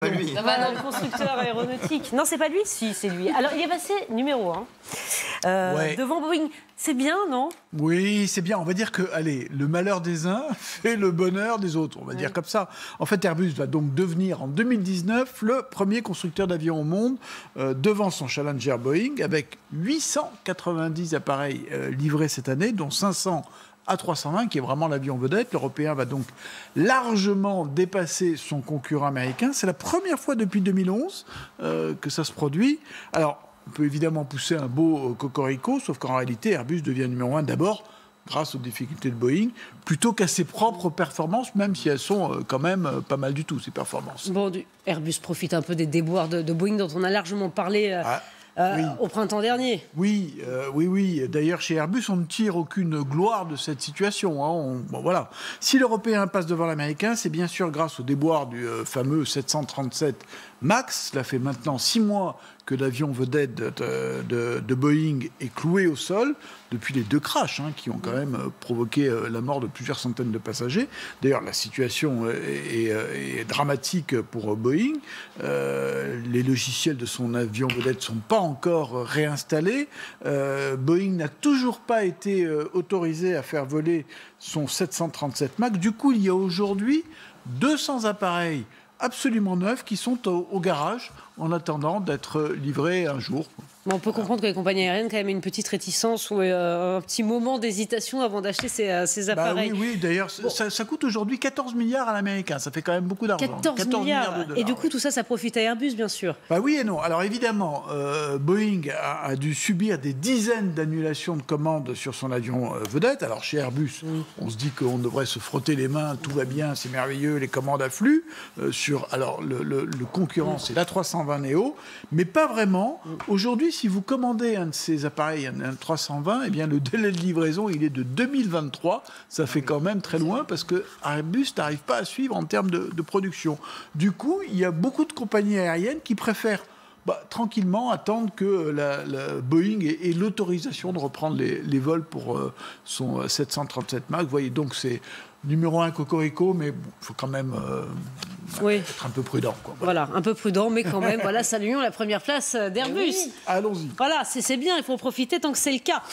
Pas lui. Le constructeur aéronautique. Non, c'est pas lui. Si, c'est lui. Alors, il est passé numéro 1 devant Boeing. C'est bien, non? Oui, c'est bien. On va dire que, allez, le malheur des uns fait le bonheur des autres. On va dire comme ça. En fait, Airbus va donc devenir en 2019 le premier constructeur d'avions au monde devant son challenger Boeing, avec 890 appareils livrés cette année, dont 500 A320, qui est vraiment l'avion vedette. L'Européen va donc largement dépasser son concurrent américain. C'est la première fois depuis 2011 que ça se produit. Alors, on peut évidemment pousser un beau cocorico, sauf qu'en réalité, Airbus devient numéro 1 d'abord grâce aux difficultés de Boeing, plutôt qu'à ses propres performances, même si elles sont quand même pas mal du tout, ces performances. Bon, Airbus profite un peu des déboires de Boeing, dont on a largement parlé oui. Au printemps dernier. Oui. D'ailleurs, chez Airbus, on ne tire aucune gloire de cette situation. Hein. Bon, voilà. Si l'Européen passe devant l'Américain, c'est bien sûr grâce au déboire du fameux 737 MAX. Cela fait maintenant 6 mois que l'avion vedette de Boeing est cloué au sol, depuis les 2 crashs qui ont quand même provoqué la mort de plusieurs centaines de passagers. D'ailleurs, la situation est dramatique pour Boeing. Les logiciels de son avion vedette ne sont pas encore réinstallés. Boeing n'a toujours pas été autorisé à faire voler son 737 MAX. Du coup, il y a aujourd'hui 200 appareils absolument neufs qui sont au garage en attendant d'être livrés un jour. Bon, on peut comprendre que les compagnies aériennes ont quand même une petite réticence ou un petit moment d'hésitation avant d'acheter ces appareils. Oui, d'ailleurs, bon. ça coûte aujourd'hui 14 milliards à l'américain. Ça fait quand même beaucoup d'argent. 14 milliards de dollars. Et du coup, tout ça, ça profite à Airbus, bien sûr. Oui et non. Alors évidemment, Boeing a dû subir des dizaines d'annulations de commandes sur son avion vedette. Alors chez Airbus, on se dit qu'on devrait se frotter les mains, tout va bien, c'est merveilleux, les commandes affluent. Alors le concurrent, c'est l'A320 Neo, mais pas vraiment. Aujourd'hui, si vous commandez un de ces appareils, un 320, eh bien, le délai de livraison, il est de 2023. Ça fait quand même très loin parce que Airbus n'arrive pas à suivre en termes de production. Du coup, il y a beaucoup de compagnies aériennes qui préfèrent tranquillement attendre que la Boeing ait l'autorisation de reprendre les vols pour son 737 MAX. Vous voyez, donc c'est numéro 1 cocorico, mais il faut quand même être un peu prudent. Voilà, un peu prudent, mais quand même, saluons la première place d'Airbus. Allons-y. Voilà, c'est bien, il faut en profiter tant que c'est le cas.